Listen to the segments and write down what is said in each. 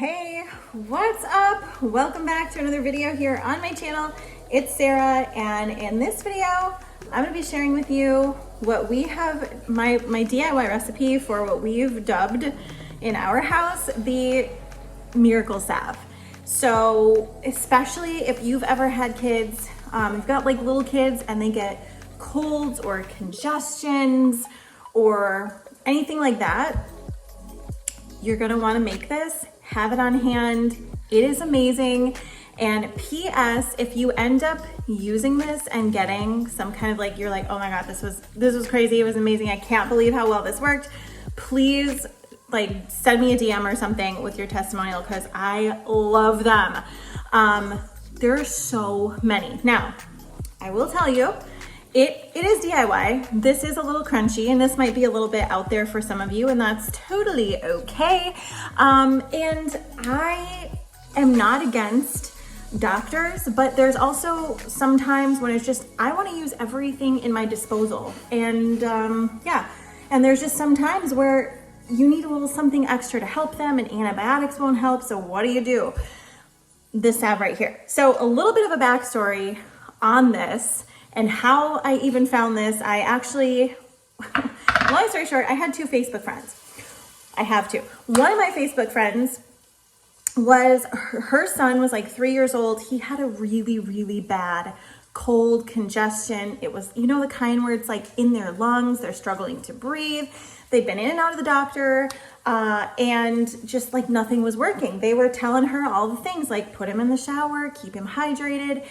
Hey, what's up? Welcome back to another video here on my channel. It's Sarah, and in this video, I'm gonna be sharing with you what we have, my DIY recipe for what we've dubbed in our house, the miracle salve. So, especially if you've ever had kids, you've got like little kids and they get colds or congestions or anything like that, you're gonna wanna make this. Have it on hand. It is amazing. And PS, if you end up using this and getting some kind of like, you're like, oh my God, this was crazy. It was amazing. I can't believe how well this worked. Please like send me a DM or something with your testimonial because I love them. There are so many. Now, I will tell you, it is DIY. This is a little crunchy and this might be a little bit out there for some of you, and that's totally okay. And I am not against doctors, but there's also sometimes when it's just, I want to use everything in my disposal. And yeah, and there's just some times where you need a little something extra to help them and antibiotics won't help. So what do? This salve right here. So a little bit of a backstory on this and how I even found this. I actually, long story short, I had two Facebook friends. I have two. One of my Facebook friends was, her son was like 3 years old. He had a really, really bad cold, congestion. It was, you know, the kind where it's like in their lungs, they're struggling to breathe. They've been in and out of the doctor and just like nothing was working. They were telling her all the things like put him in the shower, keep him hydrated,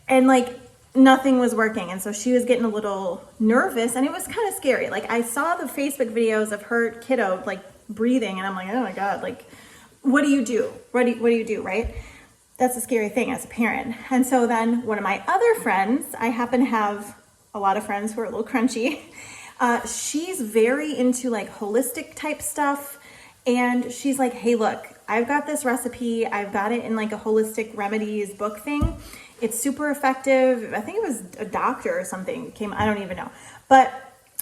and like nothing was working. And so she was getting a little nervous and it was kind of scary. Like I saw the Facebook videos of her kiddo like breathing and I'm like, oh my God, like, what do you do? What do you do, right? That's a scary thing as a parent. And so then one of my other friends, I happen to have a lot of friends who are a little crunchy. She's very into like holistic type stuff. And she's like, hey, look, I've got this recipe. I've got it in like a holistic remedies book thing. It's super effective. I think it was a doctor or something came, I don't even know. But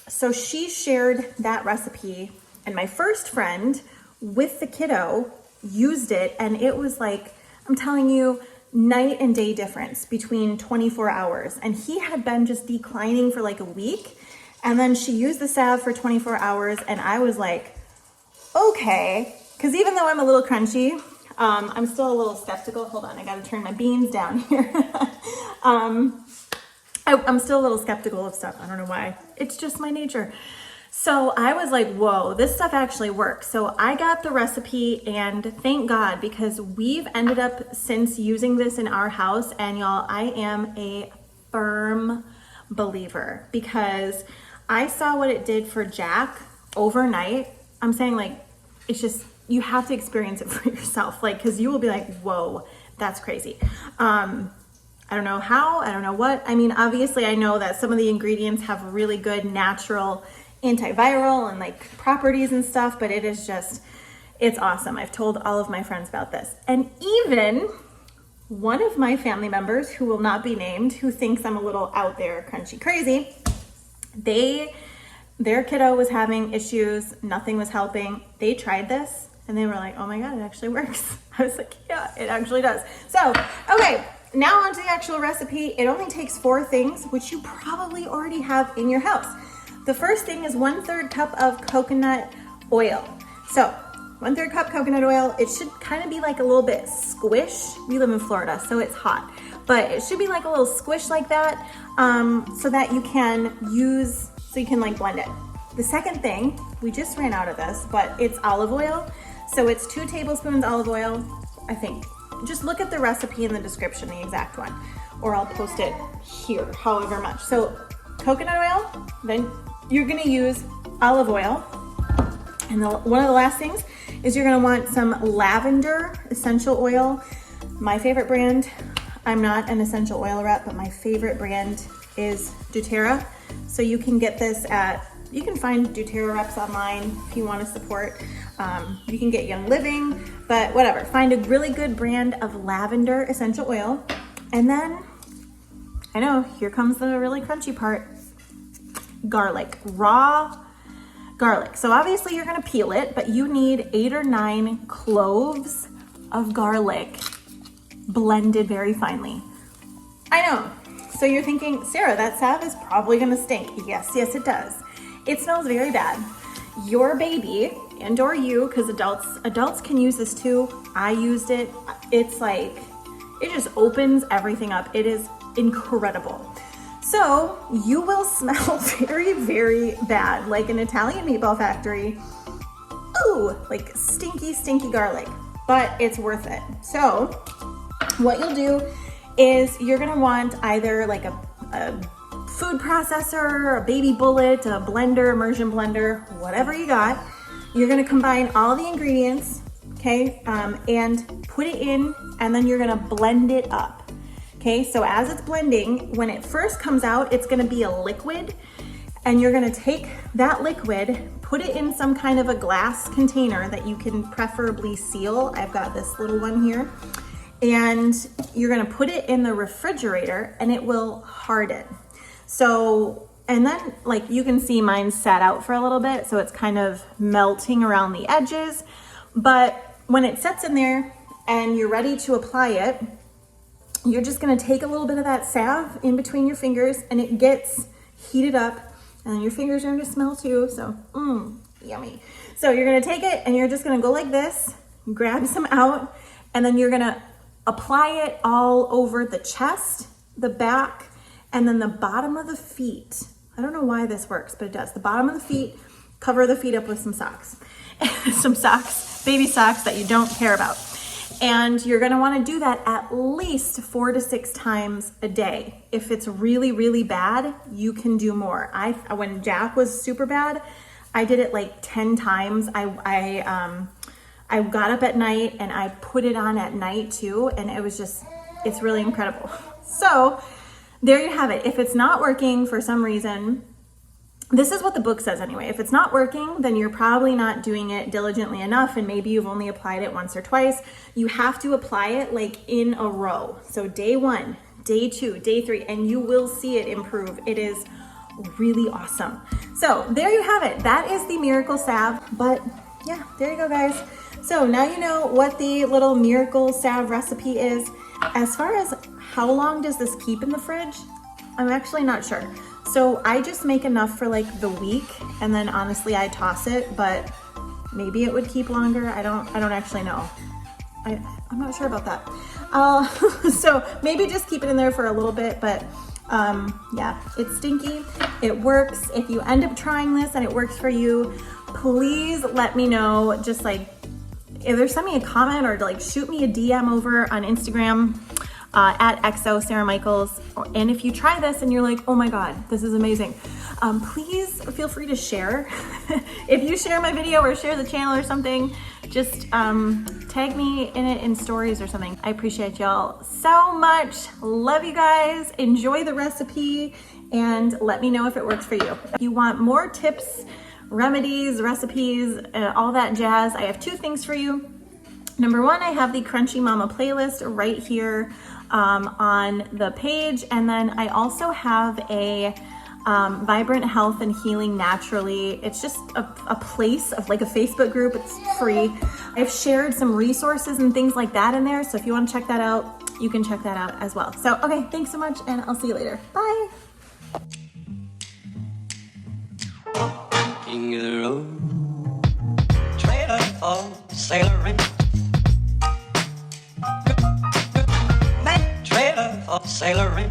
so she shared that recipe and my first friend with the kiddo used it. And it was like, I'm telling you, night and day difference between 24 hours. And he had been just declining for like a week. And then she used the salve for 24 hours. And I was like, okay. Because even though I'm a little crunchy, I'm still a little skeptical. Hold on, I gotta turn my beans down here. I'm still a little skeptical of stuff. I don't know why. It's just my nature. So I was like, whoa, this stuff actually works. So I got the recipe and thank God, because we've ended up since using this in our house. And y'all, I am a firm believer because I saw what it did for Jack overnight. I'm saying like, it's just, you have to experience it for yourself. Like, cause you will be like, whoa, that's crazy. I don't know how, I don't know what. I mean, obviously I know that some of the ingredients have really good natural antiviral and like properties and stuff, but it is just, it's awesome. I've told all of my friends about this. And even one of my family members who will not be named, who thinks I'm a little out there crunchy crazy, their kiddo was having issues, nothing was helping. They tried this and they were like, oh my God, it actually works. I was like, yeah, it actually does. So, okay, now onto the actual recipe. It only takes 4 things, which you probably already have in your house. The first thing is 1/3 cup of coconut oil. So 1/3 cup coconut oil. It should kind of be like a little bit squish. We live in Florida, so it's hot, but it should be like a little squish like that, so that you can use, so you can like blend it. The second thing, we just ran out of this, but it's olive oil. So it's 2 tablespoons olive oil, I think. Just look at the recipe in the description, the exact one, or I'll post it here, however much. So coconut oil, then you're gonna use olive oil. And one of the last things is you're gonna want some lavender essential oil. My favorite brand, I'm not an essential oil rep, but my favorite brand is doTERRA. So you can get this you can find doTERRA reps online if you wanna support. You can get Young Living, but whatever. Find a really good brand of lavender essential oil. And then, I know, here comes the really crunchy part. Garlic, raw garlic. So obviously you're gonna peel it, but you need 8 or 9 cloves of garlic blended very finely. I know. So you're thinking, Sarah, that salve is probably gonna stink. Yes, yes it does. It smells very bad. Your baby and or you, because adults can use this too. I used it. It's like, it just opens everything up. It is incredible. So you will smell very, very bad, like an Italian meatball factory. Ooh, like stinky, stinky garlic, but it's worth it. So what you'll do is you're gonna want either like a food processor, a baby bullet, a blender, immersion blender, whatever you got. You're gonna combine all the ingredients, okay, and put it in, and then you're gonna blend it up. Okay, so as it's blending, when it first comes out, it's gonna be a liquid, and you're gonna take that liquid, put it in some kind of a glass container that you can preferably seal. I've got this little one here. And you're gonna put it in the refrigerator and it will harden. So, and then like you can see mine sat out for a little bit, so it's kind of melting around the edges. But when it sets in there and you're ready to apply it, you're just gonna take a little bit of that salve in between your fingers, and it gets heated up, and then your fingers are gonna smell too, so yummy. So you're gonna take it and you're just gonna go like this, grab some out, and then you're gonna apply it all over the chest, the back, and then the bottom of the feet. I don't know why this works, but it does. The bottom of the feet, cover the feet up with some socks. Some socks, baby socks that you don't care about. And you're gonna wanna do that at least 4 to 6 times a day. If it's really, really bad, you can do more. When Jack was super bad, I did it like 10 times. I got up at night and I put it on at night too, and it was just, it's really incredible. So there you have it. If it's not working for some reason, this is what the book says anyway. If it's not working, then you're probably not doing it diligently enough, and maybe you've only applied it once or twice. You have to apply it like in a row. So day 1, day 2, day 3, and you will see it improve. It is really awesome. So there you have it. That is the miracle salve. But yeah, there you go, guys. So now you know what the little miracle salve recipe is. As far as how long does this keep in the fridge, I'm actually not sure. So I just make enough for like the week, and then honestly I toss it, but maybe it would keep longer. I don't actually know. I'm not sure about that. So maybe just keep it in there for a little bit, but yeah, it's stinky. It works. If you end up trying this and it works for you, please let me know. Just like either send me a comment or like shoot me a DM over on Instagram at XO Sarah Michaels. And if you try this and you're like, oh my God, this is amazing, please feel free to share. If you share my video or share the channel or something, just tag me in it in stories or something. I appreciate y'all so much. Love you guys. Enjoy the recipe and let me know if it works for you. If you want more tips, remedies, recipes, all that jazz, I have 2 things for you. Number 1, I have the Crunchy Mama playlist right here on the page. And then I also have a Vibrant Health and Healing Naturally. It's just a place of like a Facebook group. It's free. I've shared some resources and things like that in there. So if you want to check that out, you can check that out as well. So, okay, thanks so much, and I'll see you later. Bye. King of the road, trailer for sailoring, trailer for sailoring.